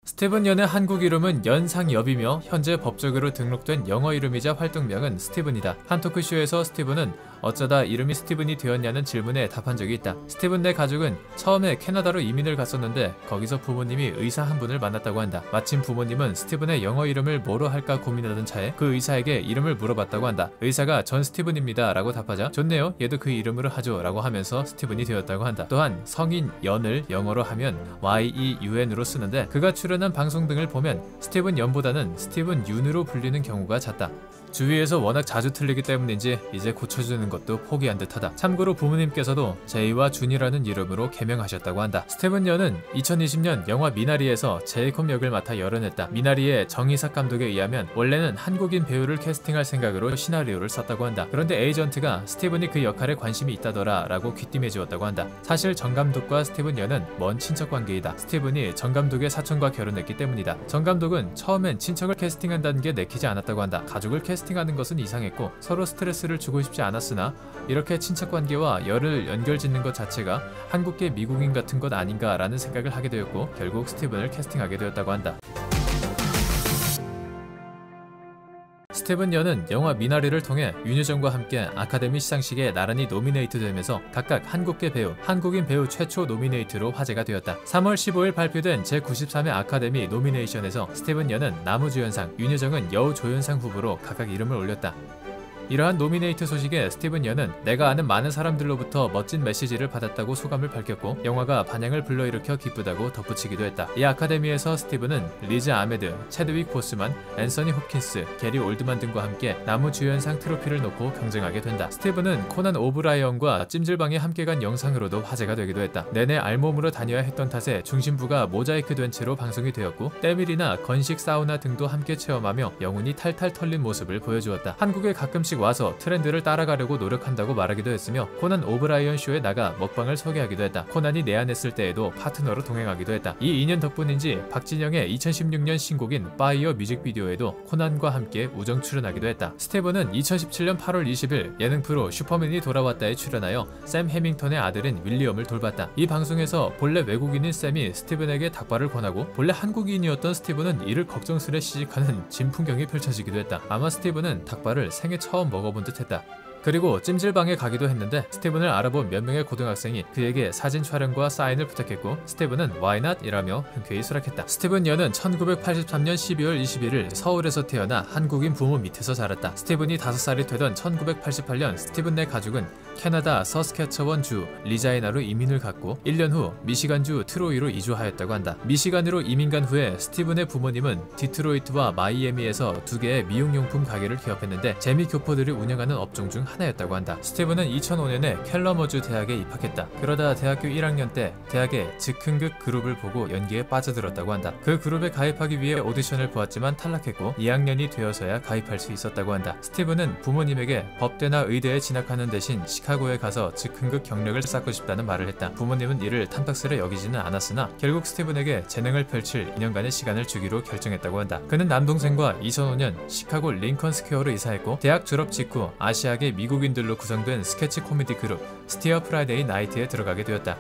스티븐 연의 한국 이름은 연상엽이며 현재 법적으로 등록된 영어 이름이자 활동명은 스티븐이다. 한 토크쇼에서 스티븐은 어쩌다 이름이 스티븐이 되었냐는 질문에 답한 적이 있다. 스티븐 네 가족은 처음에 캐나다로 이민을 갔었는데 거기서 부모님이 의사 한 분을 만났다고 한다. 마침 부모님은 스티븐의 영어 이름을 뭐로 할까 고민하던 차에 그 의사에게 이름을 물어봤다고 한다. 의사가 전 스티븐입니다 라고 답하자 좋네요, 얘도 그 이름으로 하죠 라고 하면서 스티븐이 되었다고 한다. 또한 성인 연을 영어로 하면 YEUN으로 쓰는데 그가 출연한 방송 등을 보면 스티븐 연보다는 스티븐 윤으로 불리는 경우가 잦다. 주위에서 워낙 자주 틀리기 때문인지 이제 고쳐주는 것도 포기한 듯하다. 참고로 부모님께서도 제이와 준이라는 이름으로 개명하셨다고 한다. 스티븐 연은 2020년 영화 미나리에서 제이콥 역을 맡아 열연했다. 미나리의 정이삭 감독에 의하면 원래는 한국인 배우를 캐스팅할 생각으로 시나리오를 썼다고 한다. 그런데 에이전트가 스티븐이 그 역할에 관심이 있다더라 라고 귀띔해 주었다고 한다. 사실 정 감독과 스티븐 연은 먼 친척 관계이다. 스티븐이 정 감독의 사촌과 결혼했기 때문이다. 정 감독은 처음엔 친척을 캐스팅한다는 게 내키지 않았다고 한다. 가족을 캐스팅하는 것은 이상했고 서로 스트레스를 주고 싶지 않았으나 이렇게 친척관계와 열을 연결짓는 것 자체가 한국계 미국인 같은 것 아닌가 라는 생각을 하게 되었고 결국 스티븐을 캐스팅하게 되었다고 한다. 스티븐 연은 영화 미나리를 통해 윤여정과 함께 아카데미 시상식에 나란히 노미네이트 되면서 각각 한국계 배우, 한국인 배우 최초 노미네이트로 화제가 되었다. 3월 15일 발표된 제93회 아카데미 노미네이션에서 스티븐 연은 남우주연상, 윤여정은 여우조연상 후보로 각각 이름을 올렸다. 이러한 노미네이트 소식에 스티븐 연은 내가 아는 많은 사람들로부터 멋진 메시지를 받았다고 소감을 밝혔고 영화가 반향을 불러일으켜 기쁘다고 덧붙이기도 했다. 이 아카데미에서 스티븐은 리즈 아메드, 체드윅 보스만, 앤서니 홉킨스, 게리 올드만 등과 함께 남우주연상 트로피를 놓고 경쟁하게 된다. 스티븐은 코난 오브라이언과 찜질방에 함께 간 영상으로도 화제가 되기도 했다. 내내 알몸으로 다녀야 했던 탓에 중심부가 모자이크 된 채로 방송이 되었고 때밀이나 건식 사우나 등도 함께 체험하며 영혼이 탈탈 털린 모습을 보여주었다. 한국에 가끔씩 와서 트렌드를 따라가려고 노력한다고 말하기도 했으며 코난 오브라이언 쇼에 나가 먹방을 소개하기도 했다. 코난이 내한했을 때에도 파트너로 동행하기도 했다. 이 인연 덕분인지 박진영의 2016년 신곡인 파이어 뮤직비디오에도 코난과 함께 우정 출연하기도 했다. 스티븐은 2017년 8월 20일 예능 프로 슈퍼맨이 돌아왔다에 출연하여 샘 해밍턴의 아들인 윌리엄을 돌봤다. 이 방송에서 본래 외국인인 샘이 스티븐에게 닭발을 권하고 본래 한국인이었던 스티븐은 이를 걱정스레 시식하는 진풍경이 펼쳐지기도 했다. 아마 스티븐은 닭발을 생애 처음 먹어본 듯 했다. 그리고 찜질방에 가기도 했는데 스티븐을 알아본 몇 명의 고등학생이 그에게 사진 촬영과 사인을 부탁했고 스티븐은 Why not? 이라며 흔쾌히 수락했다. 스티븐 연은 1983년 12월 21일 서울에서 태어나 한국인 부모 밑에서 자랐다. 스티븐이 5살이 되던 1988년 스티븐 네 가족은 캐나다 서스캐처원주 리자이나로 이민을 갔고 1년 후 미시간주 트로이로 이주하였다고 한다. 미시간으로 이민 간 후에 스티븐의 부모님은 디트로이트와 마이애미에서 2개의 미용용품 가게를 개업했는데 재미교포들이 운영하는 업종 중 하나였다고 한다. 스티븐은 2005년에 캘러머주 대학에 입학했다. 그러다 대학교 1학년 때 대학의 즉흥극 그룹을 보고 연기에 빠져들었다고 한다. 그 그룹에 가입하기 위해 오디션을 보았지만 탈락했고 2학년이 되어서야 가입할 수 있었다고 한다. 스티븐은 부모님에게 법대나 의대에 진학하는 대신 시카고에 가서 즉흥극 경력을 쌓고 싶다는 말을 했다. 부모님은 이를 탐탁스레 여기지는 않았으나 결국 스티븐에게 재능을 펼칠 2년간의 시간을 주기로 결정했다고 한다. 그는 남동생과 2005년 시카고 링컨 스퀘어로 이사했고 대학 졸업 직후 아시아계 미국인들로 구성된 스케치 코미디 그룹 스티어 프라이데이 나이트에 들어가게 되었다.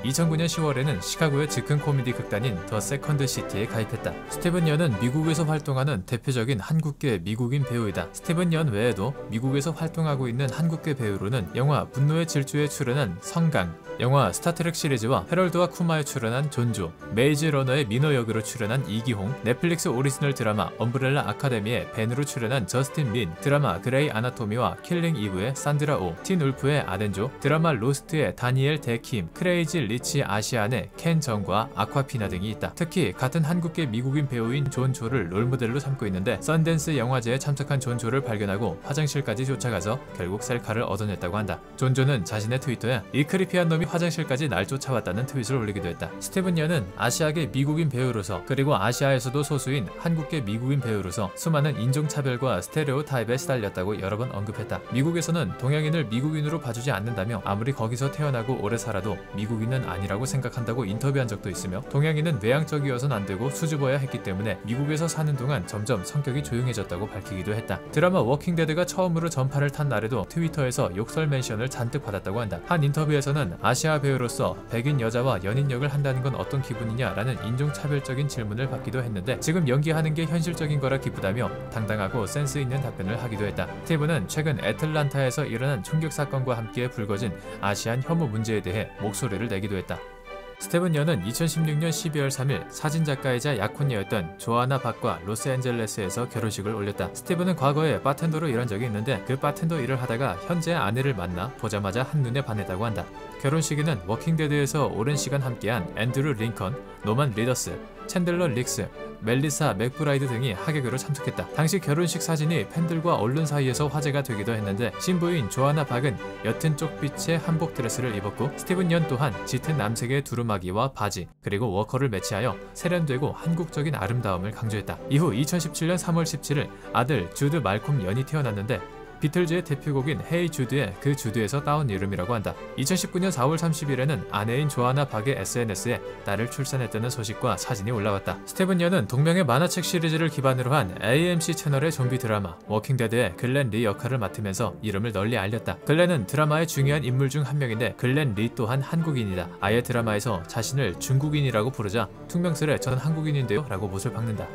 2009년 10월에는 시카고의 즉흥 코미디 극단인 더 세컨드 시티에 가입했다. 스티븐 연은 미국에서 활동하는 대표적인 한국계 미국인 배우이다. 스티븐 연 외에도 미국에서 활동하고 있는 한국계 배우로는 영화 분노의 질주에 출연한 성강, 영화 스타트렉 시리즈와 헤럴드와 쿠마에 출연한 존조, 메이즈 러너의 민호 역으로 출연한 이기홍, 넷플릭스 오리지널 드라마 엄브렐라 아카데미의 벤으로 출연한 저스틴 린, 드라마 그레이 아나토미와 킬링 이브의 산드라 오, 틴 울프의 아덴조, 드라마 로스트의 다니엘 데킴, 크레이지 리치 아시안의 켄 정과 아쿠아피나 등이 있다. 특히 같은 한국계 미국인 배우인 존 조를 롤모델로 삼고 있는데 썬댄스 영화제에 참석한 존 조를 발견하고 화장실까지 쫓아가서 결국 셀카를 얻어냈다고 한다. 존 조는 자신의 트위터에 이 크리피한 놈이 화장실까지 날 쫓아왔다는 트윗을 올리기도 했다. 스티븐 연은 아시아계 미국인 배우로서 그리고 아시아에서도 소수인 한국계 미국인 배우로서 수많은 인종차별과 스테레오타입에 시달렸다고 여러 번 언급했다. 미국에서는 동양인을 미국인으로 봐주지 않는다며 아무리 거기서 태어나고 오래 살아도 미국인은 아니라고 생각한다고 인터뷰한 적도 있으며 동양인은 외향적이어선 안되고 수줍어야 했기 때문에 미국에서 사는 동안 점점 성격이 조용해졌다고 밝히기도 했다. 드라마 워킹데드가 처음으로 전파를 탄 날에도 트위터에서 욕설 멘션을 잔뜩 받았다고 한다. 한 인터뷰에서는 아시아 배우로서 백인 여자와 연인 역을 한다는 건 어떤 기분이냐라는 인종차별적인 질문을 받기도 했는데 지금 연기하는 게 현실적인 거라 기쁘다며 당당하고 센스 있는 답변을 하기도 했다. 스티브는 최근 애틀란타에서 일어난 총격 사건과 함께 불거진 아시안 혐오 문제에 대해 목소리를 내기도 했다. 스티븐 연은 2016년 12월 3일 사진작가이자 약혼녀였던 조아나 박과 로스앤젤레스에서 결혼식을 올렸다. 스티븐은 과거에 바텐더로 일한 적이 있는데 그 바텐더 일을 하다가 현재 아내를 만나 보자마자 한눈에 반했다고 한다. 결혼식에는 워킹데드에서 오랜 시간 함께한 앤드루 링컨, 노만 리더스, 챈들러 릭스, 멜리사 맥브라이드 등이 하객으로 참석했다. 당시 결혼식 사진이 팬들과 언론 사이에서 화제가 되기도 했는데 신부인 조아나 박은 옅은 쪽빛의 한복 드레스를 입었고 스티븐 연 또한 짙은 남색의 두루마기와 바지 그리고 워커를 매치하여 세련되고 한국적인 아름다움을 강조했다. 이후 2017년 3월 17일 아들 주드 말콤 연이 태어났는데 비틀즈의 대표곡인 헤이 주드의 그 주드에서 따온 이름이라고 한다. 2019년 4월 30일에는 아내인 조아나 박의 SNS에 딸을 출산했다는 소식과 사진이 올라왔다. 스티븐 연은 동명의 만화책 시리즈를 기반으로 한 AMC 채널의 좀비 드라마 워킹데드의 글렌 리 역할을 맡으면서 이름을 널리 알렸다. 글렌은 드라마의 중요한 인물 중 한 명인데 글렌 리 또한 한국인이다. 아예 드라마에서 자신을 중국인이라고 부르자 퉁명스레 저는 한국인인데요 라고 못을 박는다.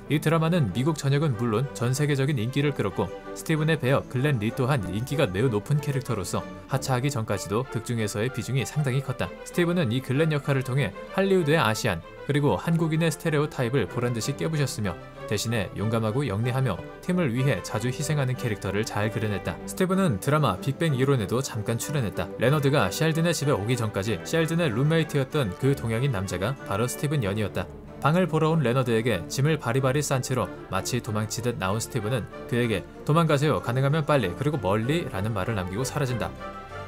이 드라마는 미국 전역은 물론 전 세계적인 인기를 끌었고 스티븐의 배역 글렌 리 또한 인기가 매우 높은 캐릭터로서 하차하기 전까지도 극중에서의 비중이 상당히 컸다. 스티븐은 이 글렌 역할을 통해 할리우드의 아시안 그리고 한국인의 스테레오 타입을 보란듯이 깨부셨으며 대신에 용감하고 영리하며 팀을 위해 자주 희생하는 캐릭터를 잘 그려냈다. 스티븐은 드라마 빅뱅 이론에도 잠깐 출연했다. 레너드가 셸든의 집에 오기 전까지 셸든의 룸메이트였던 그 동양인 남자가 바로 스티븐 연이었다. 방을 보러 온 레너드에게 짐을 바리바리 싼 채로 마치 도망치듯 나온 스티븐은 그에게 도망가세요 가능하면 빨리 그리고 멀리 라는 말을 남기고 사라진다.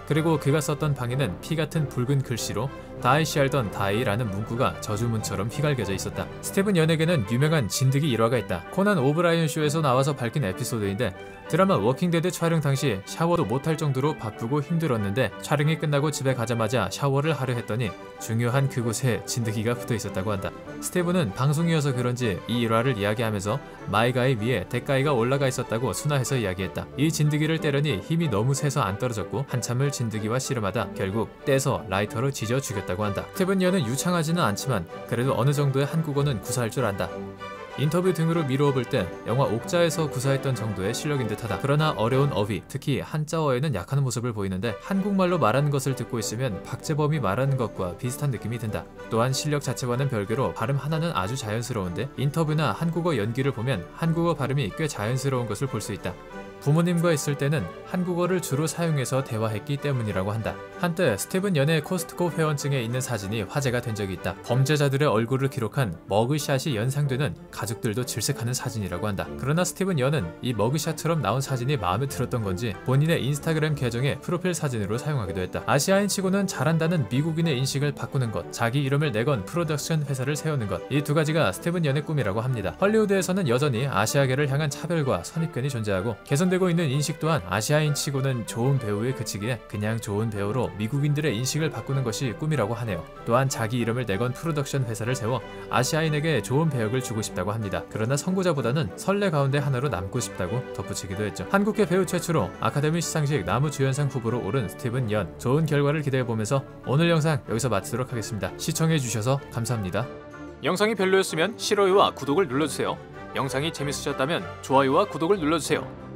그리고 그가 썼던 방에는 피 같은 붉은 글씨로 다이 셸던 다이라는 문구가 저주문처럼 휘갈겨져 있었다. 스티븐 연에게는 유명한 진드기 일화가 있다. 코난 오브라이언 쇼에서 나와서 밝힌 에피소드인데 드라마 워킹데드 촬영 당시 샤워도 못할 정도로 바쁘고 힘들었는데 촬영이 끝나고 집에 가자마자 샤워를 하려 했더니 중요한 그곳에 진드기가 붙어 있었다고 한다. 스티븐은 방송이어서 그런지 이 일화를 이야기하면서 마이가이 위에 대가이가 올라가 있었다고 순화해서 이야기했다. 이 진드기를 떼려니 힘이 너무 세서 안 떨어졌고 한참을 진드기와 씨름하다 결국 떼서 라이터로 지져 죽였다고 한다. 스티븐 연은 유창하지는 않지만 그래도 어느 정도의 한국어는 구사할 줄 안다. 인터뷰 등으로 미루어 볼 때 영화 옥자에서 구사했던 정도의 실력인 듯하다. 그러나 어려운 어휘, 특히 한자어에는 약한 모습을 보이는데 한국말로 말하는 것을 듣고 있으면 박재범이 말하는 것과 비슷한 느낌이 든다. 또한 실력 자체와는 별개로 발음 하나는 아주 자연스러운데 인터뷰나 한국어 연기를 보면 한국어 발음이 꽤 자연스러운 것을 볼 수 있다. 부모님과 있을 때는 한국어를 주로 사용해서 대화했기 때문이라고 한다. 한때 스티븐 연의 코스트코 회원증에 있는 사진이 화제가 된 적이 있다. 범죄자들의 얼굴을 기록한 머그샷이 연상되는 가족들도 질색하는 사진이라고 한다. 그러나 스티븐 연은 이 머그샷처럼 나온 사진이 마음에 들었던 건지 본인의 인스타그램 계정에 프로필 사진으로 사용하기도 했다. 아시아인 치고는 잘한다는 미국인의 인식을 바꾸는 것, 자기 이름을 내건 프로덕션 회사를 세우는 것, 이 두 가지가 스티븐 연의 꿈이라고 합니다. 헐리우드에서는 여전히 아시아계를 향한 차별과 선입견이 존재하고 개선되고 있는 인식 또한 아시아인 치고는 좋은 배우에 그치기에 그냥 좋은 배우로 미국인들의 인식을 바꾸는 것이 꿈이라고 하네요. 또한 자기 이름을 내건 프로덕션 회사를 세워 아시아인에게 좋은 배역을 주고 싶다고 합니다. 그러나 선구자보다는 선례 가운데 하나로 남고 싶다고 덧붙이기도 했죠. 한국계 배우 최초로 아카데미 시상식 남우주연상 후보로 오른 스티븐 연, 좋은 결과를 기대해보면서 오늘 영상 여기서 마치도록 하겠습니다. 시청해주셔서 감사합니다. 영상이 별로였으면 싫어요와 구독을 눌러주세요. 영상이 재밌으셨다면 좋아요와 구독을 눌러주세요.